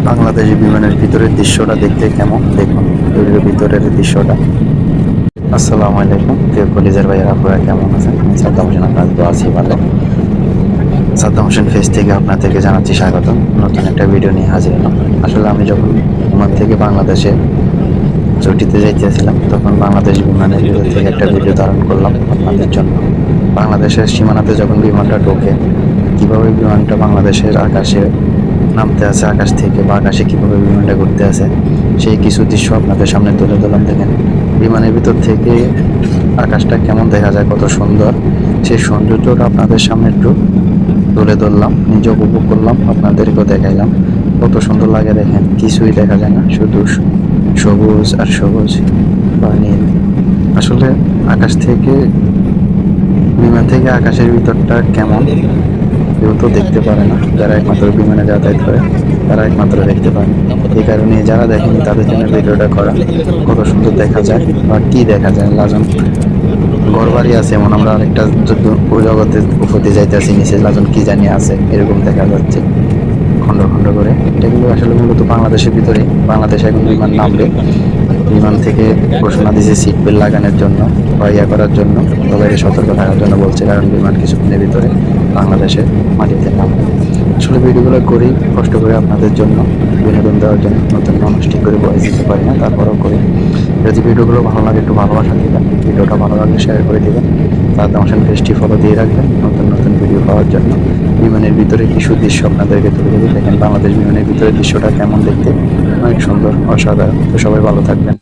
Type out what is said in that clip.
বাংলাদেশ বিমানের ভিতরের দৃশ্যটা দেখতে কেমন দেখুন, এর ভিতরের দৃশ্যটা। আসসালামু আলাইকুম প্রিয় কলিজার ভাইয়েরা, আপনারা কেমন আছেন? আমি সাদ্দাম হোসেন, আপনাদের তো আছি ভালো। সাদ্দাম হোসেন ফেস থেকে আপনাদেরকে জানাচ্ছি স্বাগত। নতুন একটা ভিডিও নিয়ে হাজির হলাম। আসলে আমি যখন ওমান থেকে বাংলাদেশে ছুটিতে যাইতেছিলাম, তখন বাংলাদেশ বিমানের ভিতর থেকে একটা ভিডিও ধারণ করলাম আপনাদের জন্য। বাংলাদেশের সীমানাতে যখন বিমানটা ঢোকে, কিভাবে বিমানটা বাংলাদেশের আকাশে নামতে আছে, আকাশ থেকে বা আকাশে কীভাবে বিমানটা ঘুরতে আছে, সেই কিছু দৃশ্য আপনাদের সামনে তুলে ধরলাম। দেখেন বিমানের ভিতর থেকে আকাশটা কেমন দেখা যায়, কত সুন্দর। সেই সৌন্দর্যটা আপনাদের সামনে একটু তুলে ধরলাম, নিজে উপভোগ করলাম, আপনাদেরকেও দেখাইলাম। কত সুন্দর লাগে দেখেন, কিছুই দেখা যায় না, শুধু সবুজ আর সবুজ বা নীল। আসলে আকাশ থেকে, বিমান থেকে আকাশের ভিতরটা কেমন কেউ তো দেখতে পারে না, যারা একমাত্র বিমানে যাতায়াত করে তারা একমাত্র দেখতে পারে। এই কারণে যারা দেখেনি তাদের জন্য ভিডিওটা করা। কত সুন্দর দেখা যায় বা কি দেখা যায়, লাজন ঘর বাড়ি আছে এমন, আমরা আরেকটা জগতে উপরে যাইতেছি, নিচে লাজন কি জানি আছে এরকম দেখা যাচ্ছে খন্ড খন্ড করে। এটা কিন্তু আসলে মূলত বাংলাদেশের ভিতরে, বাংলাদেশে এখন বিমান নামবে, বিমান থেকে ঘোষণা দিয়েছে সিট বেল্ট লাগানোর জন্য বা ইয়া করার জন্য, সবাইকে সতর্ক থাকার জন্য বলছে, কারণ বিমান কিছুক্ষণের ভিতরে বাংলাদেশের মাটিতে নামবে। আসলে ভিডিওগুলো করি কষ্ট করে আপনাদের জন্য, বিনোদন দেওয়ার জন্য। নতুন মানুষ ঠিক করে বয়স দিতে পারি না, তারপরেও করি। যদি ভিডিওগুলো ভালো লাগে একটু ভালোবাসা দিবেন, ভিডিওটা ভালো লাগলে শেয়ার করে দিবেন। সাদ্দাম হোসেন পেজটি ফলো দিয়ে রাখবেন নতুন নতুন ভিডিও পাওয়ার জন্য। বিমানের ভিতরে কিছু দৃশ্য আপনাদেরকে তুলে দেবে। দেখেন বাংলাদেশ বিমানের ভিতরে দৃশ্যটা কেমন দেখতে, অনেক সুন্দর, অসাধারণ। তো সবাই ভালো থাকবেন।